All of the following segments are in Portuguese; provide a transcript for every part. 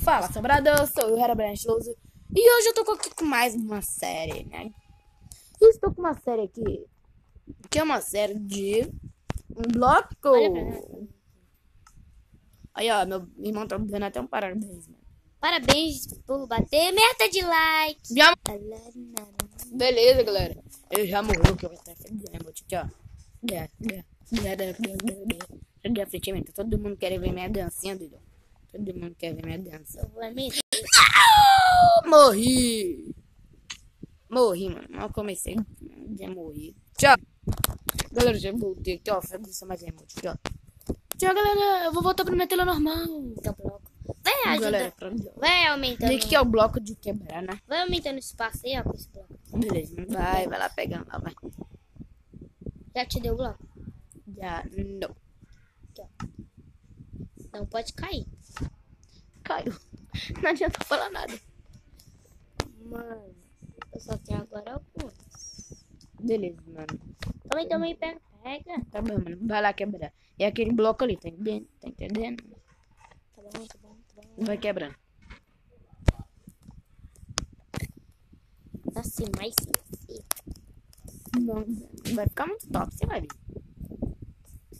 Fala, Sobrador, sou eu, Herobrine Lousa. E hoje eu tô aqui com mais uma série, né? Eu estou com uma série aqui, que é uma série de um bloco. Aí, ó, meu irmão tá dando até um parabéns, mano. Parabéns por bater meta de like. Já... Beleza, galera. Ele já morreu, que eu vou até aqui, ó. Cadê a frente? Todo mundo quer ver minha dancinha, doido. Todo mundo quer ver minha dança. Morri! Morri, mano. Mal comecei. Já morri. Tchau! Galera, já voltei aqui, ó. Fazer mais emote aqui, ó. Tchau, galera. Eu vou voltar pra minha tela normal. Então, bloco. Vai ajudar. Vai aumentando. E aqui é o bloco de quebrar, né? Vai aumentando o espaço aí, ó, com esse bloco. Beleza. Vai lá pegando lá, vai. Já te deu o bloco? Já, não. Aqui, ó. Não pode cair. Caiu. Não adianta falar nada. Mano, eu só tenho agora algumas. Beleza, mano. Também, pega. Tá bom, mano. Vai lá quebrar. É aquele bloco ali, tá entendendo? Tá entendendo? Tá bom. Vai quebrando. Assim, mais Não, vai ficar muito top, você vai ver.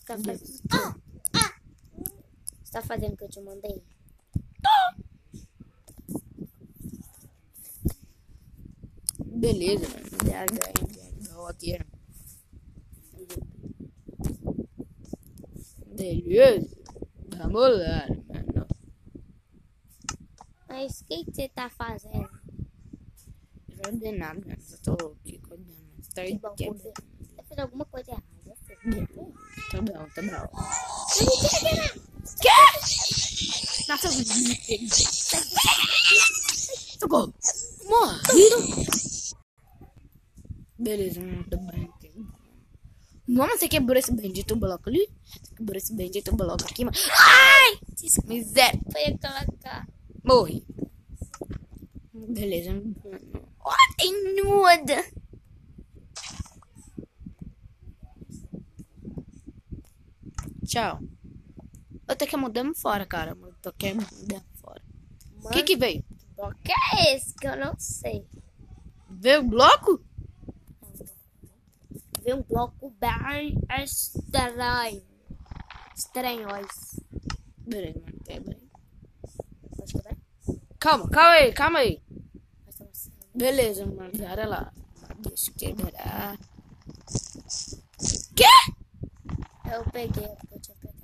Tá fazendo... Você tá fazendo o que eu te mandei? Beleza, mano. Já aqui. Beleza. Vamos lá, mano. Mas o que você tá fazendo? Não vai ver nada, mano. Só tô aqui cuidando. Tá aí, Vai fazer alguma coisa errada. Tá bom. Que? Nossa, socorro. Morri. Beleza, tá bem. Mano, você quebrou esse bendito bloco ali? Você quebrou esse bendito bloco aqui, mano. Ai! Miséria. Foi aquela cara. Morri. Beleza. Olha, tem nuda. Tchau. Eu tô aqui mudando fora, cara. Eu tô aqui mudando fora. O que veio? Que bloco é esse que eu não sei? Veio o bloco? Veio um bloco bem estranho. Estranhos. Beleza, mano. Quebra aí. Pode quebrar? Calma aí. Beleza, mano. Olha lá. Deixa eu quebrar. Quê? Eu peguei, porque eu tinha pegado.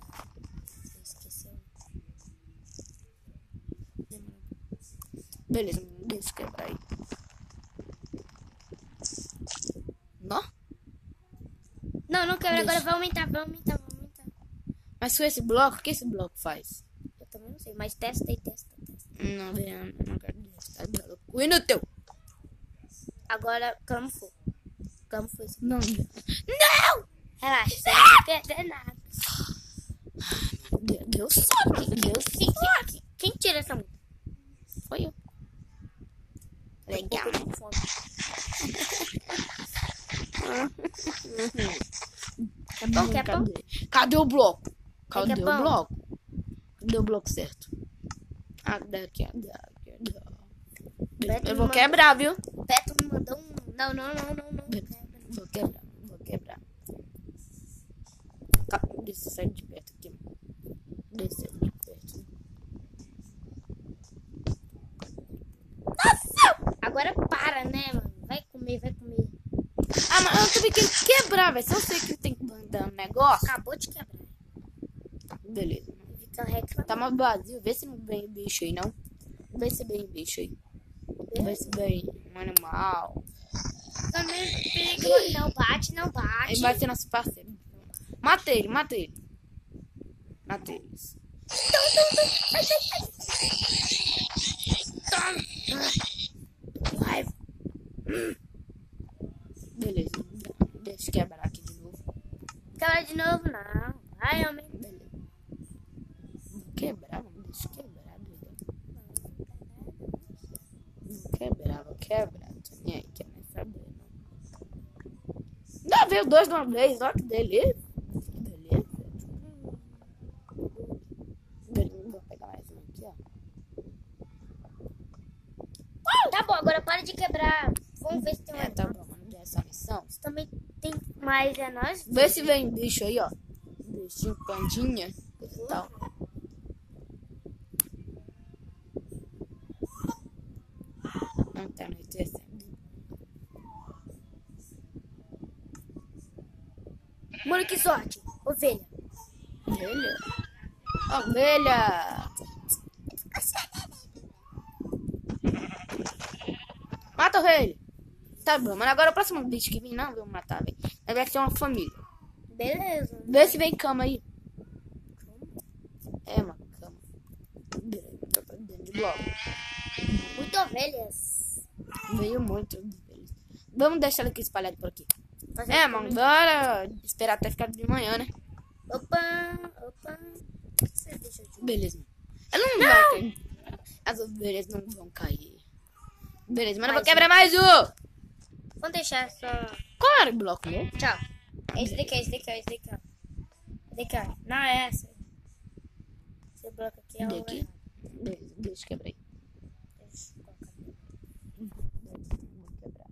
Você esqueceu. Beleza, mano. Deixa eu quebrar aí. Não quebra. Deixa. Agora vai aumentar. Mas com esse bloco, o que esse bloco faz? Eu também não sei, mas testa. Não quero testar bloco inútil. Agora, como foi? Não! Relaxa, você não vai perder nada. Deu sorte. Quem tira essa música? Foi eu. Legal. É bom? Cadê o bloco? Cadê Cadê o bloco? Cadê o bloco certo? Daqui. Eu vou quebrar, viu? Beto me mandou um... Não. Vou quebrar. Deixa eu sair de perto aqui. Desce de perto. Nossa! Agora para, né, mano? Vai comer. Ah, mas eu também quero quebrar, velho. Se eu sei que tem que mandar um negócio. Acabou de quebrar. Beleza. Fica reclamando. Tá mais vazio. Vê se não vem bicho aí, não. Vê se vem bicho aí. Vê se vem um animal. Também perigo. Não bate. Ele vai ser nosso parceiro. Mata ele. Raiva. Beleza. Deixa eu quebrar aqui de novo. Quebra de novo, não. Vai, homem. Beleza. Vou quebrar, mano. Deixa eu quebrar, doido. Vou quebrar. Não tô nem aí, quer nem saber, não. Não, veio dois de uma vez. Olha que beleza. Vou pegar mais um aqui, ó. Tá bom, agora para de quebrar. Vamos ver se tem mais. Tá bom, mano. Dessa missão. Isso também tem mais, é nós? Vê se vem bicho aí, ó. Bichinho, pandinha e tal. Não tá anoitecendo. Mano, que sorte. Ovelha. Ovelha? Ovelha! Mata a ovelha! Tá bom, mas agora o próximo bicho que vem, não vamos matar, velho. Deve ser uma família. Beleza. Vê se vem cama aí. É uma cama. Dentro de bloco. Muito ovelhas. Veio muito. Vamos deixar ele aqui espalhado por aqui. Mas Mano, bora esperar até ficar de manhã, né? Opa. Você deixa de... Beleza. Ela não vai cair. As ovelhas não vão cair. Beleza, mas eu vou quebrar mais um. Vamos deixar só... Qual era o bloco, né? Tchau. Esse daqui, esse daqui. Não, é essa. Esse bloco aqui é o... Daqui? Beleza, deixa eu quebrar aí. Deixa eu colocar. Vou quebrar.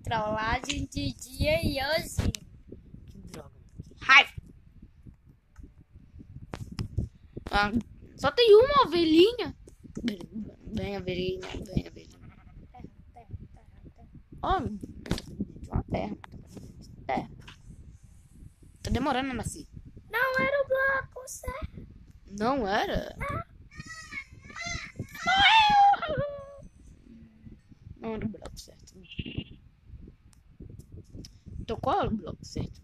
Trollagem de dia e hoje. Que droga. Que raiva. Ah, só tem uma ovelhinha. Vem, ovelhinha. Terra. Ó, de uma terra. Tá demorando a nascer. Não era o bloco, certo? Não era? Não era o bloco certo. Então qual é o bloco certo?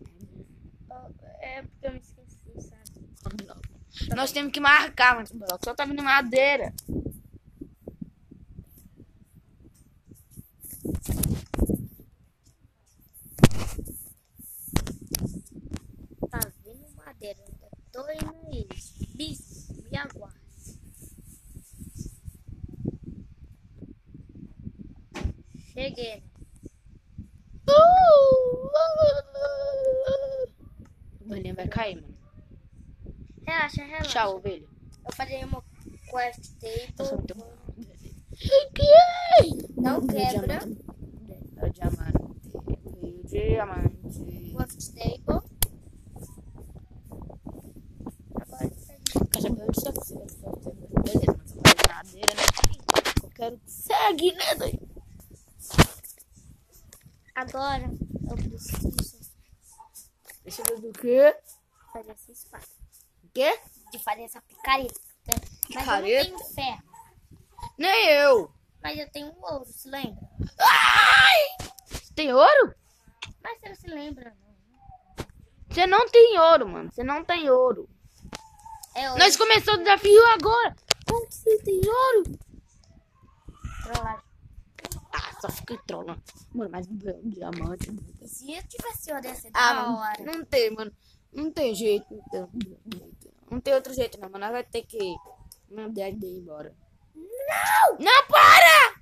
É porque eu me esqueci, sabe? Qual é o bloco? Nós temos que marcar mais o bloco. Só tá vindo madeira. Tá vindo madeira. Ainda tô indo aí. Bis, me aguarde. Cheguei, né? A ovelhinha vai cair, mano. Relaxa. Tchau, ovelha. Eu falei uma quest Nossa, muito table. bom. Não quebra. É o diamante. O diamante. Quest table. Agora isso aí. Caixa verde, só que beleza, mas eu quero madeira, né? Eu quero que segue, né, doido? Agora eu preciso Deixa eu ver do quê? fazer essa espada. O quê? De fazer essa picareta. Mas Picareta? eu não tenho ferro. Nem eu. Mas eu tenho um ouro, se lembra? Ai! Você tem ouro? Mas você não se lembra, não. Você não tem ouro, mano. Você não tem ouro. É ouro. Nós começamos o desafio agora. Como que você tem ouro? Trollagem. Ah, só fiquei trolando. Mano, mas um diamante. E se eu tivesse ouro, ia ser Ah, da hora. não tem, mano. Não tem jeito. Não tem outro jeito, não, mano. Nós vai ter que mandar ele ir embora. Não! Não, para!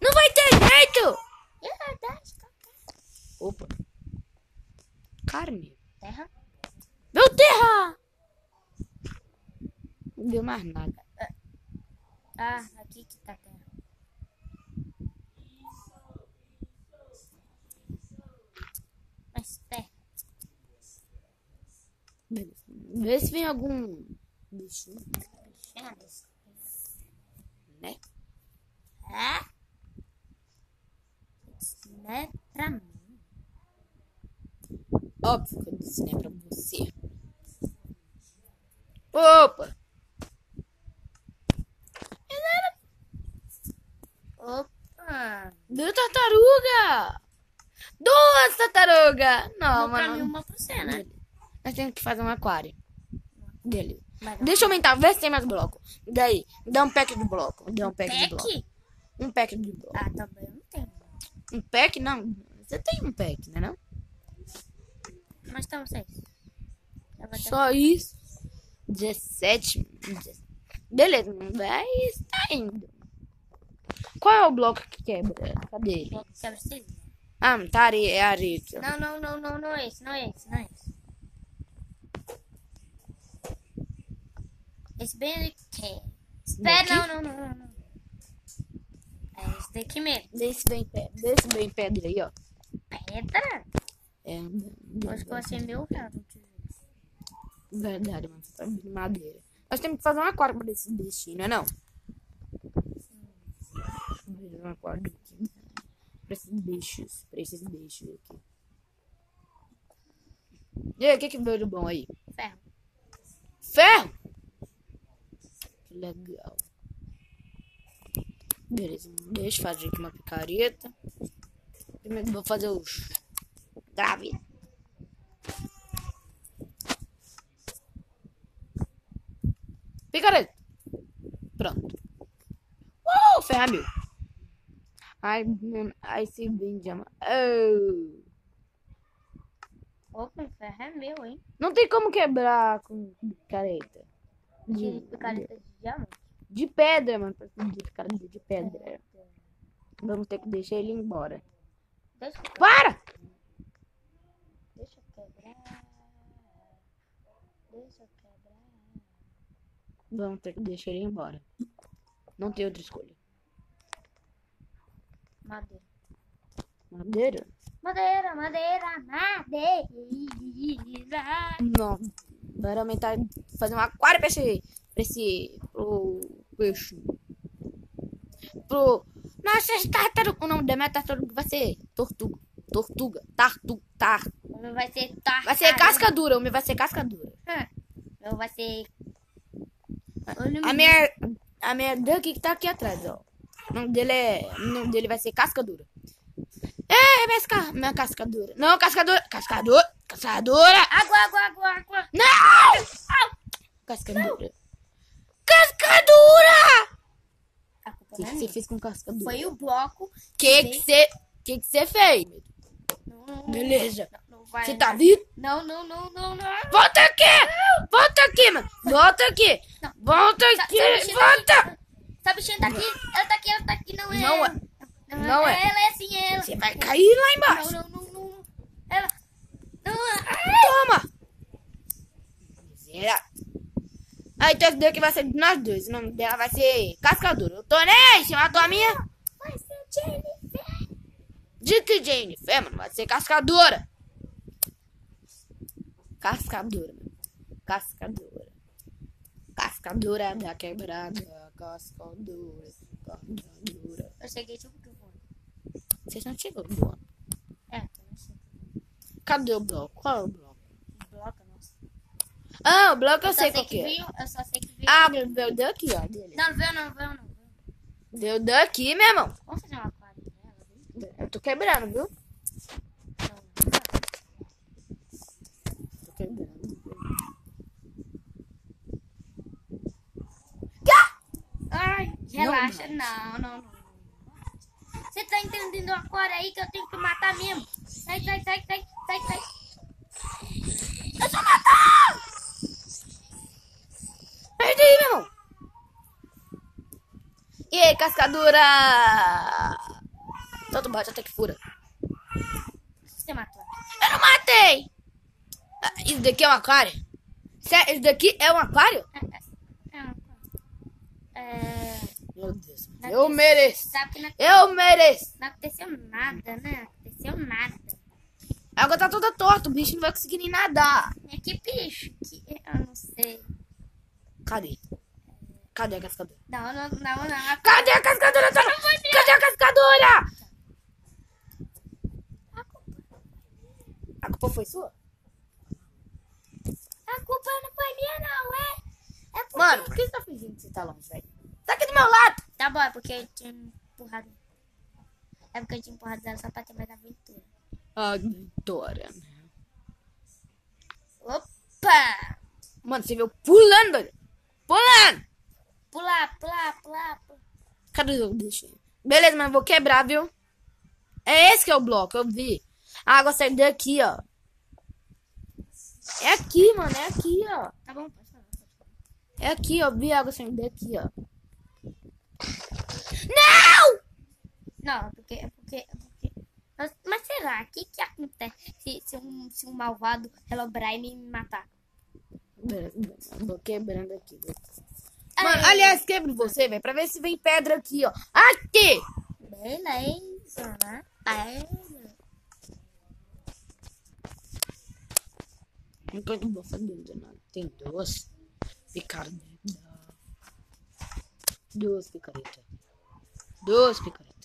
Não vai ter jeito! Opa. Carne. Terra? Meu terra! Não deu mais nada. Ah, aqui que tá a terra. Mas terra. Beleza. Vê se vem algum bichinho, né? É? Isso não é pra mim. Óbvio que eu disse, né, pra você. Opa! Opa! Deu tartaruga! Duas tartarugas! Não, Uma pra mano. mim, uma pra você, né? Nós temos que fazer um aquário. Beleza. Mas Deixa eu aumentar, vê se tem mais bloco. Daí, dá um pack de bloco. Dá um pack de bloco. pack? Um pack de bloco. Ah, também eu não tenho. Um pack? Não. Você tem um pack, né não? Mas tá vocês. Eu vou ter- Só isso. 17. Beleza, vai está indo. Qual é o bloco que quebra? Cadê ele? Vou quebrar vocês. Ah, tá areia, é areia aqui, ó. Não é esse. Esse bem aqui. Espera, não. É esse daqui mesmo. Desse bem pedra aí, ó. Pedra? É, Acho que vai ser R$1.000. verdade, mano. Você tá de madeira. Nós temos que fazer um aquário pra esse destino, não é não? Vamos fazer um aquário aqui. Pra esses bichos aqui. E aí, o que veio de bom aí? Ferro. Ferro! Que legal. Beleza, deixa eu fazer aqui uma picareta. Primeiro vou fazer os graves. Picareta. Pronto. Ferro é meu. Ai, se vem diamante. Oh. Opa, o ferro é meu, hein? Não tem como quebrar com picareta. Picareta de diamante. De pedra, mano. De picareta de pedra. Vamos ter que deixar ele embora. Deixa eu Para! quebrar. Vamos ter que deixar ele embora. Não tem outra escolha. Madeira. Madeira? Madeira. Não. Vai aumentar. Fazer um aquário pra esse. Pro peixe. Nossa, tartaruga. O nome da minha tartaruga vai ser tortuga. O meu vai ser tartaruga. Vai ser casca dura. O meu vai ser casca dura. O meu vai ser... A minha duck que tá aqui atrás, ó. O nome dele vai ser casca dura. Minha casca dura. Não, casca dura. Casca dura. Água. Não! Casca dura. Casca dura! A culpa O que não é você minha. fez com casca dura? Foi o bloco. Que você fez? Não, Beleza. não vai. Você tá vindo? Não. Volta aqui! Volta aqui, mano! Volta aqui! Não. Volta aqui! Volta! Essa bichinha tá aqui. Ela tá aqui. Não é. Não é. Não é. Ela é assim, ela. Você vai cair lá embaixo! Não. Ela. Não é. Toma! Miserável. Aí, então esse daqui vai ser de nós dois. O nome dela vai ser Cascadura. Eu tô nem aí, se matou a minha. Vai ser Jennifer. De que Jennifer, mano? Vai ser Cascadura. Cascadura, mano. Cascadura da quebrada. Cascadura. Eu cheguei tipo que voando. Vocês não chegam voando. É, eu não sei. Cadê o bloco? Qual é o bloco? Bloco, nossa. Ah, o bloco eu só sei qual que é. Eu só sei que veio. Ah, veio daqui, ó. Dele. Não veio. Veio daqui, meu irmão. Vamos fazer um aquário nela, Eu tô quebrando, viu? Não. Tô quebrando. Ai, relaxa. Não. Você tá entendendo o aquário aí que eu tenho que matar mesmo? Sai. Eu sou matar! Perdi, meu irmão. E aí, Cascadura? Tanto bate até que fura. Você matou. Eu não matei! Ah, isso daqui é um aquário? Isso daqui é um aquário? Meu Deus. Eu mereço. Sabe que Eu mereço. não aconteceu nada, né? A água tá toda torta. O bicho não vai conseguir nem nadar. É que bicho? Que eu não sei. Cadê? Cadê a cascadora? Não. Cadê a cascadora? Cadê a cascadora? A culpa foi sua? A culpa não foi minha, não, é? Porque... Mano, por que você tá fingindo que você tá longe, velho? Tá aqui do meu lado. Tá bom, é porque eu tinha empurrado. É porque eu tinha empurrado ela só pra ter mais aventura. Adora. Opa! Mano, você veio pulando, velho. Pulando. Pular. Cadê o bichinho? Beleza, mas eu vou quebrar, viu? É esse que é o bloco, eu vi. A água sai daqui, ó. É aqui, mano, é aqui, ó. Tá bom, pode falar. É aqui, ó. Vi a água saindo daqui, ó. Não! Não, porque... Mas será? O que acontece se um malvado relobrar e me matar? Beleza, eu vou quebrando aqui, viu? Mano, aliás, quebro você, velho, pra ver se vem pedra aqui, ó. Aqui! Beleza, né? Enquanto eu vou fazendo, não. Tem duas picaretas. Duas picaretas.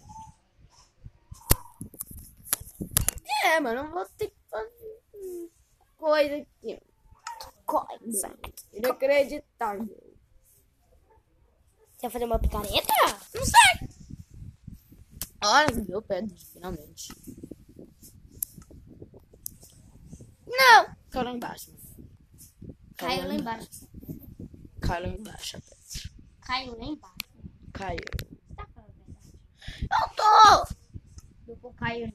É, mano, eu vou ter que fazer coisa aqui. Coisa. Inacreditável. Você vai fazer uma picareta? Não sei. Olha, deu pedra, finalmente. Não! Caiu lá embaixo. Caiu lá embaixo. Caiu lá embaixo a pedra. Caiu lá embaixo. Caiu. Você tá falando a verdade? Eu tô! Não caiu.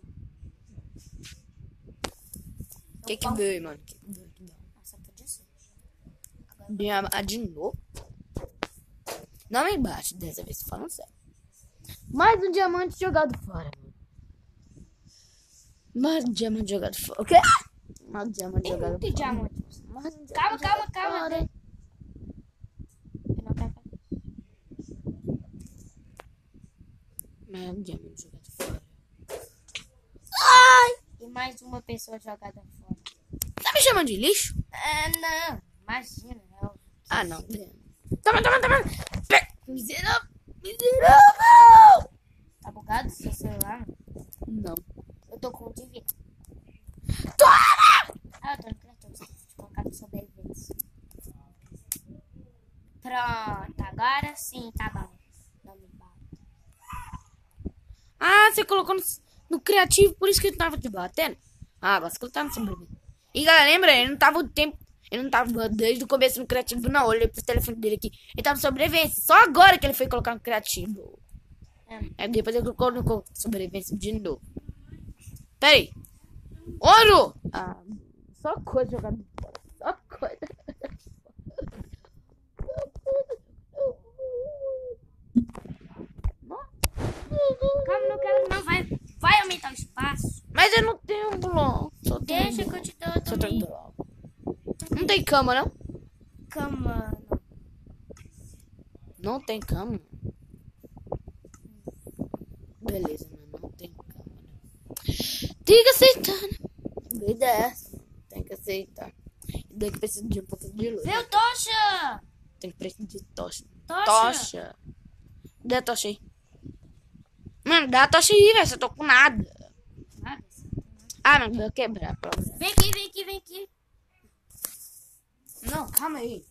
O que veio, mano? Nossa, podia ser. De novo? Não me embaixo dessa vez, falando sério. Mais um diamante jogado fora, mano. Mais um diamante jogado fora. O quê? Mais um diamante jogado fora. Muito diamante. Mais um diamante Calma. jogado fora. Eu não quero fazer. Mais um diamante jogado fora. E mais uma pessoa jogada fora. Tá me chamando de lixo? Não. Imagina. Ah, não. Toma. Miserável. Tá bugado seu celular? Não. Eu tô com o TV. Toma! Ah, eu tô no criatura. Deixa eu colocar no sobrevivência. Pronto. Agora sim, tá bom. Não me bate. Ah, você colocou no criativo, por isso que ele tava te batendo? Ah, agora você tá no sobrevivência. E galera, lembra? Ele não tava o tempo. Ele não tava desde o começo no criativo, não. Eu olhei pro telefone dele aqui. Ele tava no sobrevivência. Só agora que ele foi colocar no criativo. Aí depois ele colocou no sobrevivência de novo. Pera aí. Ouro! Ah, só coisa jogada fora. Só coisa. Calma, não quero não. Vai aumentar o espaço. Mas eu não tenho bloco. Deixa que eu te dou Só também. tenho bloco. Não tem cama, não? Cama. Não tem cama. Beleza, mano. Não tem cama. Tem que aceitar, né? Vida é essa. Tem que aceitar. E daí que precisa de um pouco de luz. Viu, tocha? Tem que precisar de tocha. Tocha. Dá a tocha aí. Mano, dá a tocha aí, velho. Eu tô com nada. Nada. Ah, não. Vou quebrar. Pronto. Vem aqui. Não, calma aí.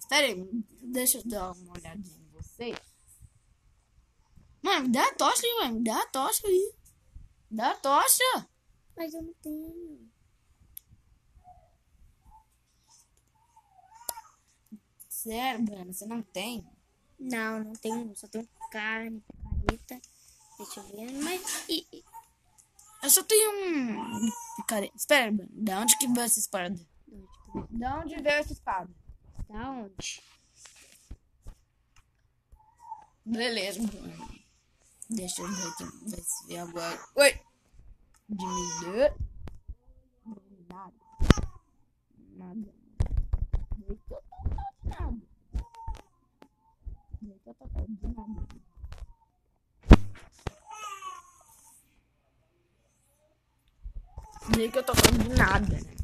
Pera aí. Deixa eu dar uma olhadinha em vocês. Mano, dá a tocha aí, mano. Dá a tocha aí. Dá a tocha. Mas eu não tenho. Sério, Brana, você não tem? Não tenho. Só tenho carne, picareta. Deixa eu ver. Mas. Eu só tenho um picareta. Espera, Brana. Da onde que veio essa espada? Da onde veio essa espada? Da onde? Beleza, Brana. Deixa eu ver aqui. Ver se vem agora. Oi! Diminuir. Nada. Nada. Dizer que eu tô falando de nada, né?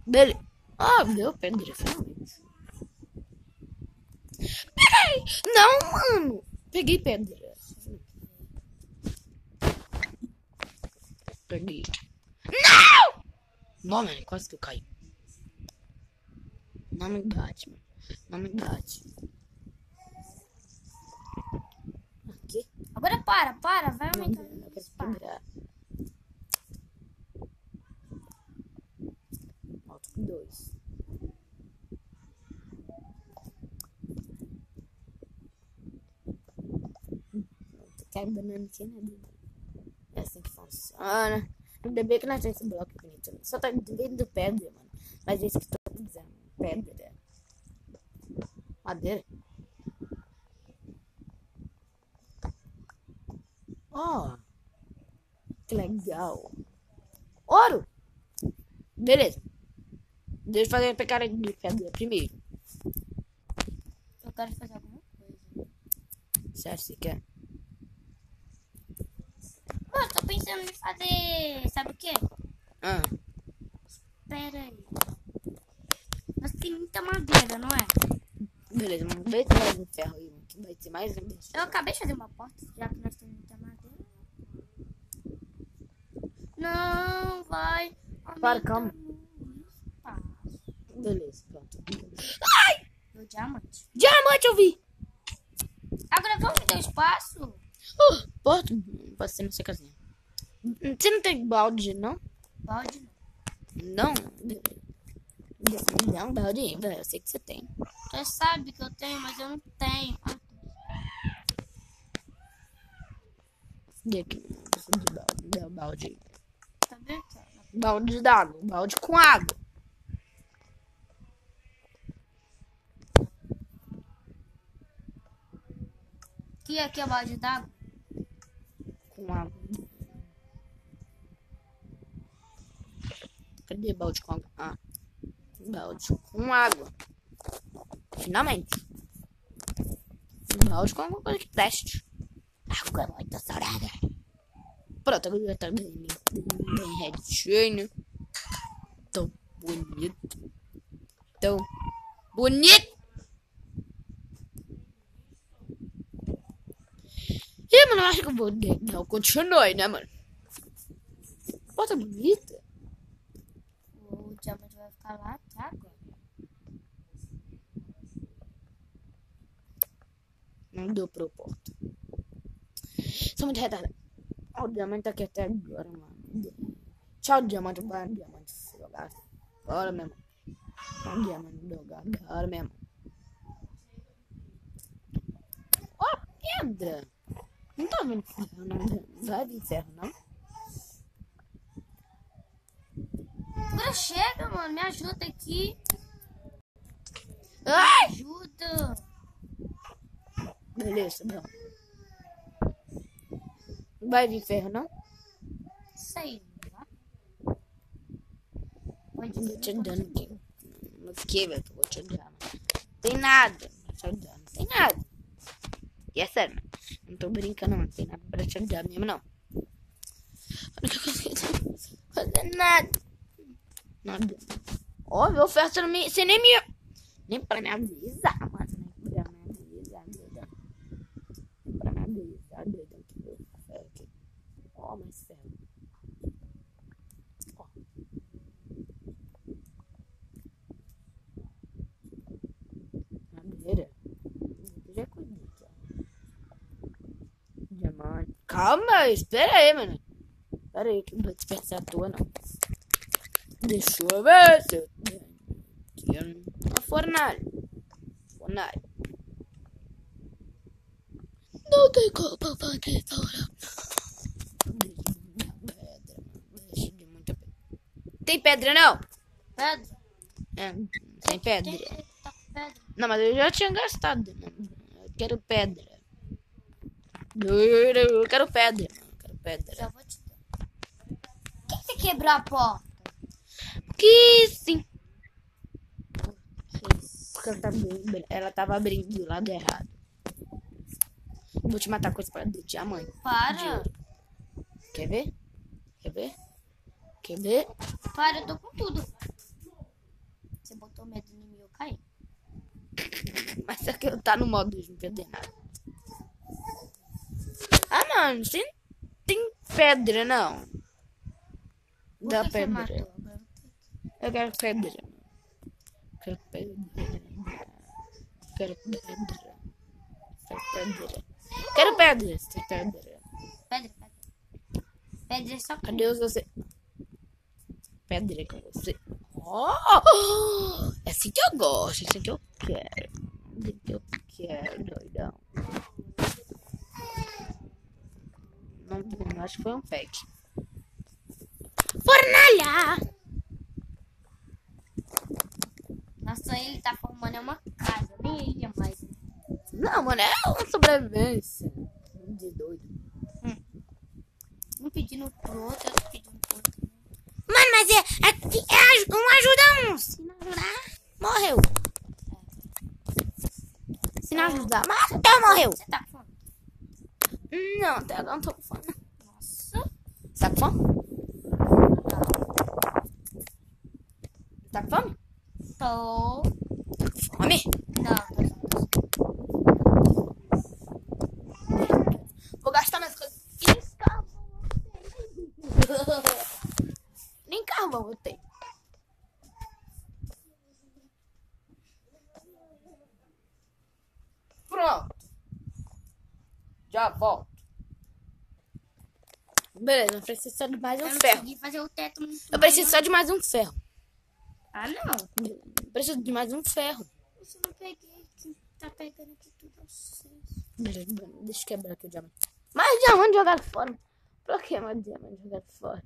Beleza. Deu pedra, finalmente. Peguei! Não, mano! Peguei pedra. Peguei. Não! Não, mano, quase que eu caí. Não me bate, mano. Não me bate. Aqui. Agora para. Vai aumentar Não, o quero espaço. quebrar. Falta 2. Quero banana aqui, né? É assim que funciona. Ainda bem que nós temos esse bloco bonito. Só tá dentro pedra, mano. Mas é isso que tô dizendo. Pedra. Madeira. Ó. Que legal. Ouro. Beleza. Deixa eu fazer a picareta de pedra primeiro. quero fazer alguma coisa. Sério, você quer? Mano, tô pensando em fazer... Sabe o quê? Ah, Pera aí. Nós temos muita madeira, não é? beleza, mas vê se mais um ferro aí, que vai ser mais um desse. Eu acabei de fazer uma porta, já que nós temos muita madeira. Não vai Para, calma. aumentando o espaço. Beleza, pronto. Meu diamante. Diamante, eu vi! Agora vamos me dar espaço? Pode ser nessa casinha. Você não tem balde, não? Pode. Não? Não, balde, velho. Eu sei que você tem. Você sabe que eu tenho, mas eu não tenho. E aqui, eu preciso de balde. Dá balde. Tá vendo? Balde d'água. Balde com água. Aqui é balde d'água. Com água. Cadê balde com água? Ah. Balde com água. Finalmente. Balde com alguma coisa que preste. Água é muito salada. Pronto, agora já tá bem retinho. Tão bonito. Tão bonito. Ih, mano, eu acho que eu vou dar o continue, né, mano? Bota bonita. O diamante vai ficar lá, tá? Agora. Não deu pra eu porto. Sou muito retardado. Ó, o diamante tá aqui até agora, mano. Tchau, diamante. Vai, diamante. Se jogar. Bora mesmo. Vai, diamante. Jogar. Bora mesmo. Ó, pedra. Não tá vendo ferro, não. Não vai vir ferro, não. Agora chega, mano. Me ajuda aqui. Ai! Ajuda. Beleza, não. Não vai vir ferro, não? Sei lá. Eu tô te dando aqui. No que, velho? Eu vou te dar, mano. Tem nada. Não te dando. Não tem nada. E é sério, mano. Não tô brincando, não. Não tem nada pra te dar mesmo, não. A única coisa que eu tô fazendo nada. Nada. Ó, meu ferro, você nem me... Nem pra me avisar, mano. Nem pra me avisar, doidão. Nem pra me avisar, doidão. Que meu ferro aqui. Ó, mais ferro. Ó. Madeira. Já cuidei, ó. Diamante. Calma, espera aí, mano. Espera aí, que não vou desperdiçar à toa, não. Deixa eu ver se eu tenho uma fornalha. Fornalha. Não tem como fazer pedra. Deixa de muita pedra. Tem pedra, não? Pedra? É, tem pedra. Tem que tá com pedra. Não, mas eu já tinha gastado, mano. Eu quero pedra. Eu quero pedra, mano. Eu quero pedra. Já vou te dar. Por que você quebrou a porta? Que sim. Porque ela tava abrindo do lado errado. Vou te matar com esse para de diamante. De Para. ouro. Quer ver? Quer ver? Quer ver? Para, eu tô com tudo. Você botou medo em mim e eu caí. Mas só que eu tá no modo de não perder nada. Ah, mano, você não tem pedra, não. Por Dá que você pedra. matou? Eu quero pedra. Quero pedra. Quero pedra. Quero pedra. Quero pedra. Quero pedra. Pedra, pedra. Pedra é só Cadê você? Pedra com você. Oh! É assim que eu gosto. É assim que eu quero. É assim que eu quero, doidão. Não, acho que foi um pack. Fornalha! Nossa, ele tá formando uma casa. Nem ele é mais. Não, mano, é uma sobrevivência. De doido. Um pedindo pro outro, outro pedindo pro outro. Mano, mas um ajuda um. Se não ajudar, morreu. Se ajudar. Mas até morreu. Você tá com fome? Não, até agora não tô com fome. Nossa. Você tá com fome? Tá com fome? Tô. Fome? Não. Vou gastar minhas coisas. Nem carvão eu tenho. Pronto. Já volto. Beleza, eu preciso só de mais um Eu não ferro. consegui fazer o teto muito Eu preciso só de mais um ferro. Ah, não. Eu preciso de mais um ferro. Você não peguei. Quem tá pegando aqui tudo é vocês. Beleza, deixa eu quebrar aqui o diamante. Mais diamante jogado fora. Por que mais diamante jogado fora?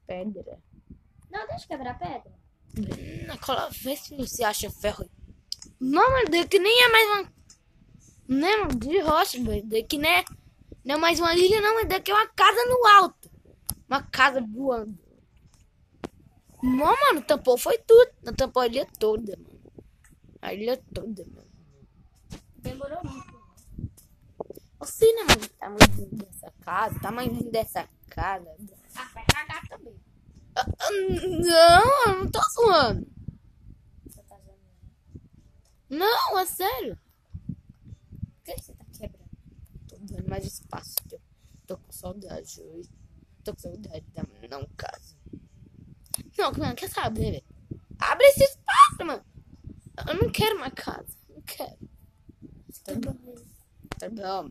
Pedra. Não, deixa eu quebrar a pedra. Vê se você acha ferro aí. Não, mas daqui nem é mais uma. Não é de rocha, velho. Daqui não é mais uma ilha, não. Mas daqui é uma casa no alto. Uma casa voando. Não, mano, tampou foi tudo. Não tampou a ilha toda, mano. A ilha toda, mano. Demorou muito. Assim, né, mano? O tamanho dessa casa. O tamanho dessa casa. Ah, vai cagar também. Não, eu não tô zoando. Você tá zoando. Não, é sério. Por que você tá quebrando? Tô dando mais espaço. Tô com saudade hoje. Tô com saudade da não casa. Não, mano, quer saber, velho? Abre esse espaço, mano. Eu não quero mais casa. Não quero. Tá bom. Tá bom.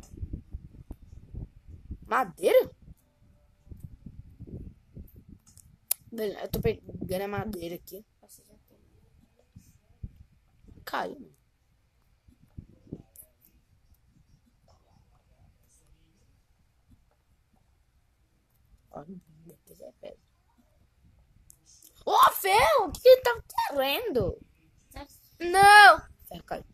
Madeira? Beleza, eu tô pegando a madeira aqui. Você já tem. Caiu, mano. Olha, daqui já é pedra. Ô, ferro! O que ele tá querendo? Não! Ferro caiu.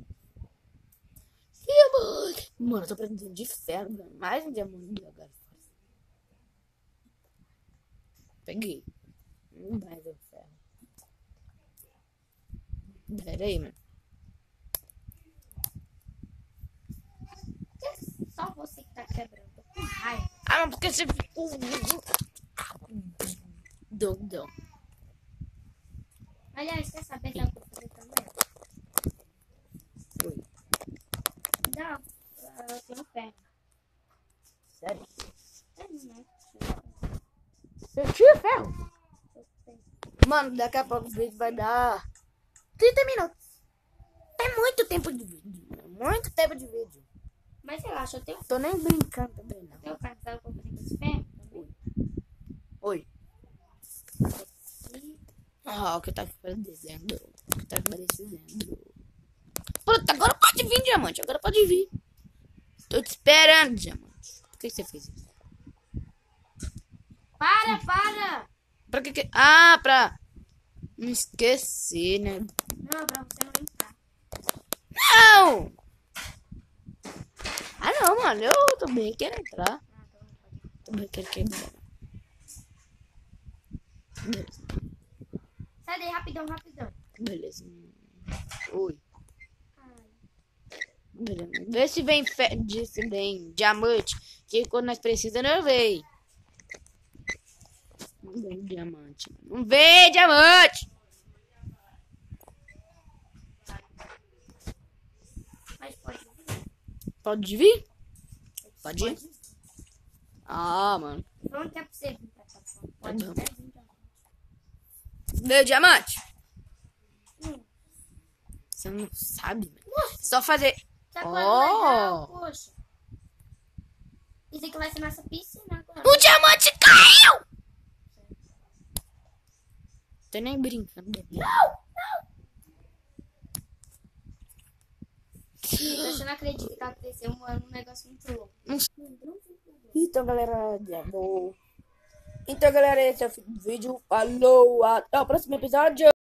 Mano, eu tô precisando de ferro, mano. Mais um diamante agora. Peguei. Mais um ferro. Pera aí, mano. Só você que tá quebrando. Tô com raiva. Ah, mas porque você ficou. Doidão. Aliás, quer saber o que eu vou fazer também? Oi. Não, eu tenho ferro. Sério? Né? Você tinha ferro? Mano, daqui a pouco o vídeo vai dar 30 minutos. É muito tempo de vídeo. Muito tempo de vídeo. Mas relaxa, eu tenho Tô nem brincando também, não. ferro. Sabe o que eu vou fazer com esse ferro? Oi. E Ah, o que tá parecendo? O que tá parecendo? Pronto, agora pode vir, diamante. Agora pode vir. Tô te esperando, diamante. Por que você fez isso? Para! Pra que? Ah, pra não esquecer, né? Não, pra você não entrar. Não! Ah, não, mano. Eu também quero entrar. Ah, então não pode. Também quero quebrar. Beleza. Sai daí, rapidão. Beleza. Oi. Ai. Beleza. Vê se vem, se vem diamante. Que quando nós precisamos, não vem. Não vem diamante. Não vem diamante! Mas pode vir. Pode vir? Pode ir? Ah, mano. Pronto, é pra você vir pra cá. Pode bom. até vir. Meu diamante? Você não sabe, mano. Só fazer. Tá quase legal, Oh! poxa. Isso aqui vai ser nossa piscina agora. O diamante caiu! Tô nem brincando. Você não acredita que tá acontecendo um negócio muito louco. Então, galera, Então, galera, esse é o fim do vídeo. Falou, até o próximo episódio.